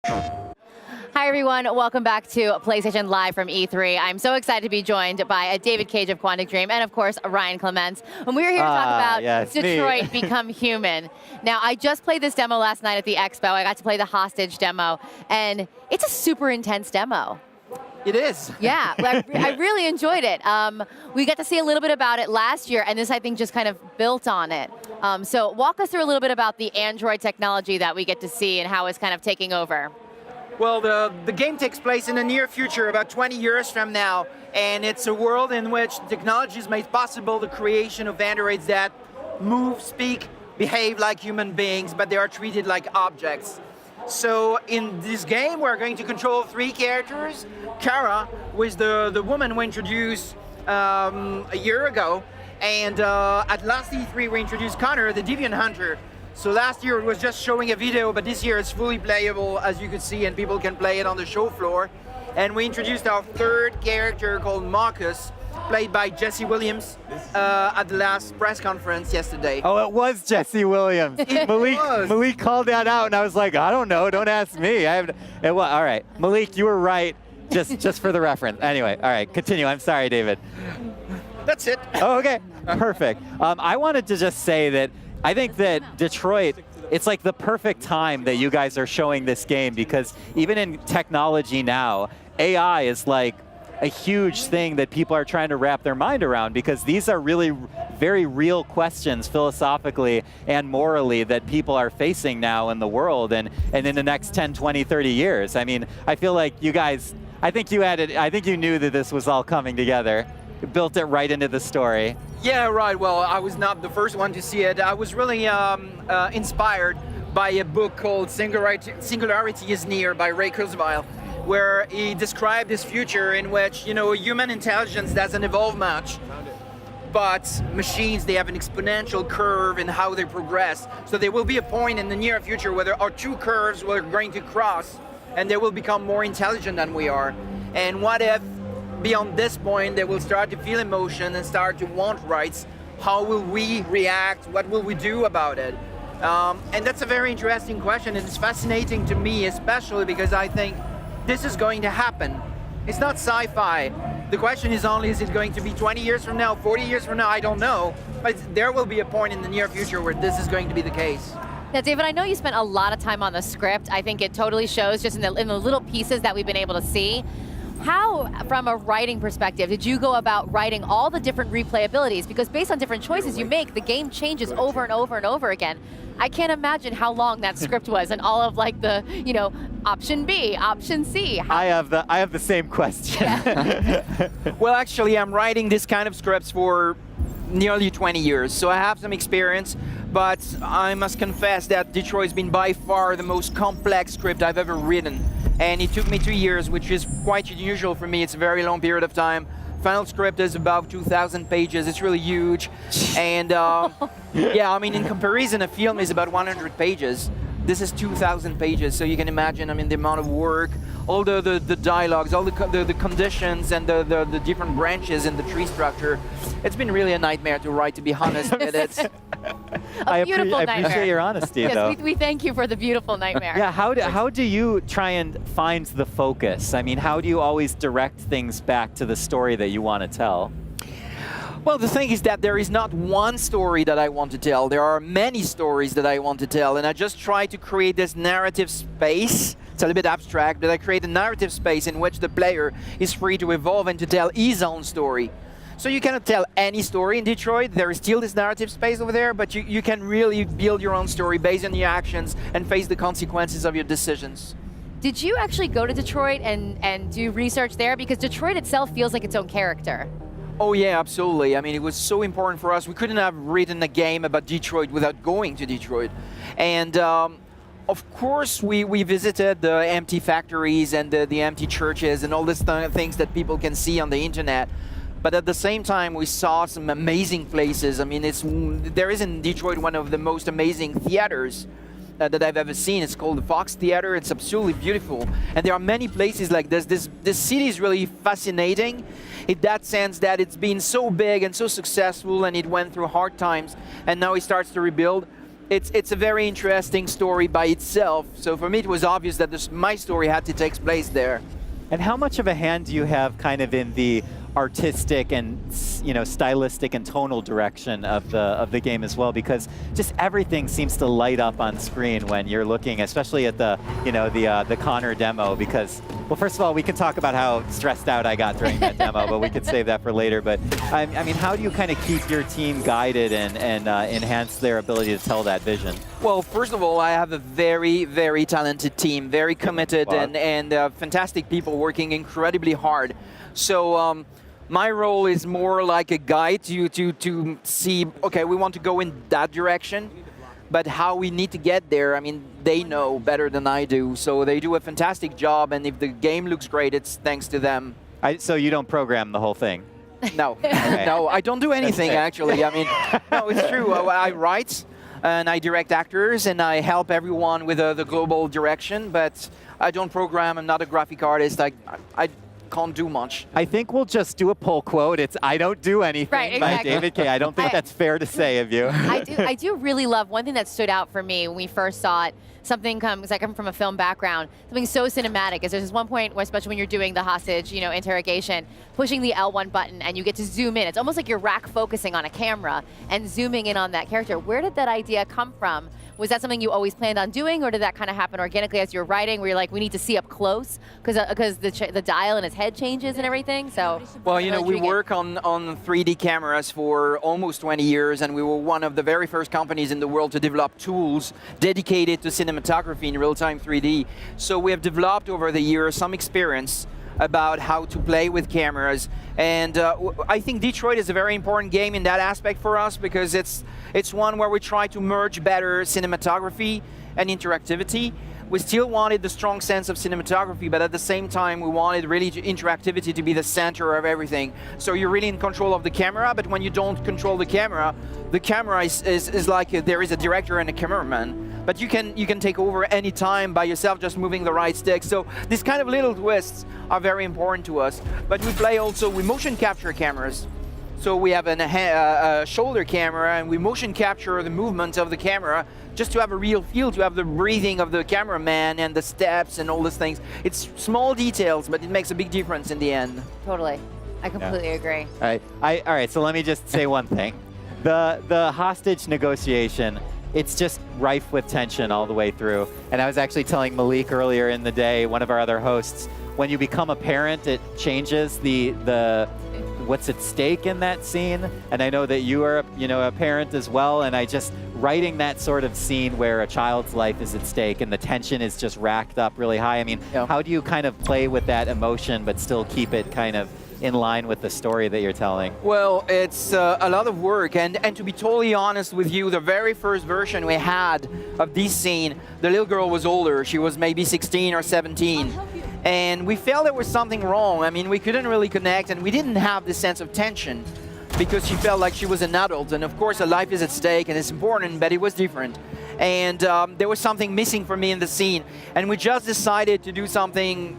Hi, everyone. Welcome back to PlayStation Live from E3. I'm so excited to be joined by David Cage of Quantic Dream and, of course, Ryan Clements. And we're here to talk about Detroit Become Human. Now, I just played this demo last night at the Expo. I got to play the hostage demo, and it's a super intense demo. It is. Yeah, I really enjoyed it. We got to see a little bit about it last year, and this, I think, just kind of built on it. So walk us through a little bit about the Android technology that we get to see and how it's kind of taking over. Well, the game takes place in the near future, about 20 years from now, and it's a world in which technology has made possible the creation of androids that move, speak, behave like human beings, but they are treated like objects. So in this game, we're going to control 3 characters. Kara was the woman we introduced a year ago, and at last E3 we introduced Connor, the Deviant Hunter. So last year it was just showing a video, but this year it's fully playable, as you could see, and people can play it on the show floor. And we introduced our 3rd character called Marcus, played by Jesse Williams at the last press conference yesterday. Oh, it was Jesse Williams. Malik called that out, and I was like, I don't know, don't ask me. All right, Malik, you were right, just for the reference. Anyway, all right, continue. I'm sorry, David. That's it. Oh, okay, perfect. I wanted to just say that I think that Detroit, it's like the perfect time that you guys are showing this game, because even in technology now, AI is like a huge thing that people are trying to wrap their mind around, because these are really very real questions philosophically and morally that people are facing now in the world and in the next 10, 20, 30 years. I mean, I feel like you guys, I think you knew that this was all coming together. You built it right into the story. Yeah, right. Well, I was not the first one to see it. I was really inspired by a book called Singularity is Near by Ray Kurzweil, where he described this future in which, human intelligence doesn't evolve much, but machines, they have an exponential curve in how they progress. So there will be a point in the near future where there are 2 curves where they're going to cross, and they will become more intelligent than we are. And what if, beyond this point, they will start to feel emotion and start to want rights? How will we react? What will we do about it? And that's a very interesting question, and it's fascinating to me, especially because I think this is going to happen. It's not sci-fi. The question is only, is it going to be 20 years from now, 40 years from now? I don't know. But there will be a point in the near future where this is going to be the case. Now, David, I know you spent a lot of time on the script. I think it totally shows just in the little pieces that we've been able to see. How, from a writing perspective, did you go about writing all the different replayabilities? Because based on different choices you make, the game changes over and over and over again. I can't imagine how long that script was and all of like the, option B, option C. I have the same question. Yeah. Well, actually, I'm writing this kind of scripts for nearly 20 years, so I have some experience, but I must confess that Detroit's been by far the most complex script I've ever written. And it took me 2 years, which is quite unusual for me. It's a very long period of time. Final script is about 2,000 pages. It's really huge. And yeah, I mean, in comparison, a film is about 100 pages. This is 2,000 pages, so you can imagine, I mean, the amount of work, all the dialogues, all the conditions, and the different branches in the tree structure. It's been really a nightmare to write, to be honest. I appreciate your honesty, though. Yes, we thank you for the beautiful nightmare. Yeah, how do you try and find the focus? I mean, how do you always direct things back to the story that you want to tell? Well, the thing is that there is not one story that I want to tell. There are many stories that I want to tell, and I just try to create this narrative space. It's a little bit abstract, but I create a narrative space in which the player is free to evolve and to tell his own story. So you cannot tell any story in Detroit. There is still this narrative space over there, but you can really build your own story based on your actions and face the consequences of your decisions. Did you actually go to Detroit and do research there? Because Detroit itself feels like its own character. Oh yeah, absolutely. I mean, it was so important for us. We couldn't have written a game about Detroit without going to Detroit. And of course, we visited the empty factories and the empty churches and all these things that people can see on the internet. But at the same time, we saw some amazing places. I mean, there is in Detroit one of the most amazing theaters that I've ever seen. It's called the Fox Theater. It's absolutely beautiful. And there are many places like this. This city is really fascinating in that sense that it's been so big and so successful, and it went through hard times, and now it starts to rebuild. it's a very interesting story by itself. So for me, it was obvious that my story had to take place there. And how much of a hand do you have kind of in the artistic and stylistic and tonal direction of the game as well? Because just everything seems to light up on screen when you're looking, especially at the the Connor demo. Because, well, first of all, we can talk about how stressed out I got during that demo, but we could save that for later. But I mean, how do you kind of keep your team guided and enhance their ability to tell that vision? Well, first of all, I have a very, very talented team, very committed and fantastic people working incredibly hard. So my role is more like a guide to see, okay, we want to go in that direction, but how we need to get there, I mean, they know better than I do. So they do a fantastic job, and if the game looks great, it's thanks to them. So you don't program the whole thing? No, okay. No, I don't do anything, actually. I mean, no, it's true. I write, and I direct actors, and I help everyone with the global direction, but I don't program. I'm not a graphic artist. I can't do much. I think we'll just do a pull quote. It's "I don't do anything" right, exactly. by David K. I don't think that's fair to say of you. I do really love, one thing that stood out for me when we first saw it, because I come from a film background, something so cinematic is there's this one point where, especially when you're doing the hostage, interrogation, pushing the L1 button and you get to zoom in. It's almost like you're rack focusing on a camera and zooming in on that character. Where did that idea come from? Was that something you always planned on doing, or did that kind of happen organically as you're writing, where you're like, we need to see up close because the dial in his head changes and everything? So, well, we work on 3D cameras for almost 20 years, and we were one of the very first companies in the world to develop tools dedicated to cinematography in real-time 3D. So we have developed over the years some experience about how to play with cameras, and I think Detroit is a very important game in that aspect for us, because it's one where we try to merge better cinematography and interactivity. We still wanted the strong sense of cinematography, but at the same time we wanted really interactivity to be the center of everything. So you're really in control of the camera, but when you don't control the camera is like there is a director and a cameraman. But you can take over any time by yourself, just moving the right stick. So these kind of little twists are very important to us. But we play also with motion capture cameras. So we have a shoulder camera, and we motion capture the movement of the camera just to have a real feel, to have the breathing of the cameraman and the steps and all these things. It's small details, but it makes a big difference in the end. Totally. I completely agree. All right, so let me just say one thing. The hostage negotiation, it's just rife with tension all the way through. And I was actually telling Malik earlier in the day, one of our other hosts, when you become a parent, it changes the what's at stake in that scene. And I know that you are a parent as well, and writing that sort of scene where a child's life is at stake and the tension is just racked up really high. I mean, how do you kind of play with that emotion but still keep it kind of in line with the story that you're telling? Well, it's a lot of work, and to be totally honest with you, the very first version we had of this scene, the little girl was older. She was maybe 16 or 17. And we felt there was something wrong. I mean, we couldn't really connect, and we didn't have this sense of tension because she felt like she was an adult. And of course, her life is at stake, and it's important, but it was different. And there was something missing for me in the scene. And we just decided to do something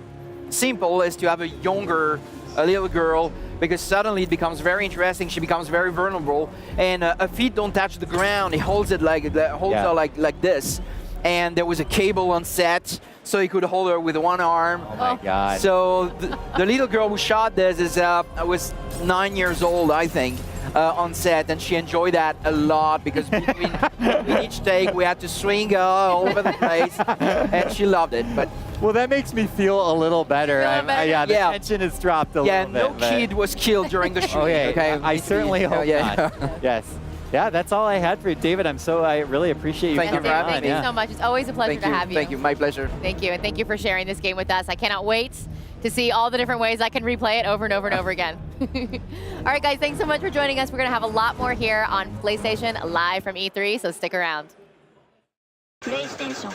simple, as to have a little girl, because suddenly it becomes very interesting. She becomes very vulnerable, and her feet don't touch the ground. He holds it her like this. And there was a cable on set, so he could hold her with one arm. Oh my God. So the little girl who shot this was 9 years old, I think, on set, and she enjoyed that a lot, because between each take we had to swing her all over the place, and she loved it. But well, that makes me feel a little better. The tension has dropped a little bit. Yeah, no kid was killed during the shooting. Okay, I certainly hope not. Yes. Yeah, that's all I had for you. David, I really appreciate you coming on. Thank you so much. It's always a pleasure to have you. Thank you, my pleasure. Thank you, and thank you for sharing this game with us. I cannot wait to see all the different ways I can replay it over and over and over again. All right, guys, thanks so much for joining us. We're going to have a lot more here on PlayStation live from E3, so stick around. PlayStation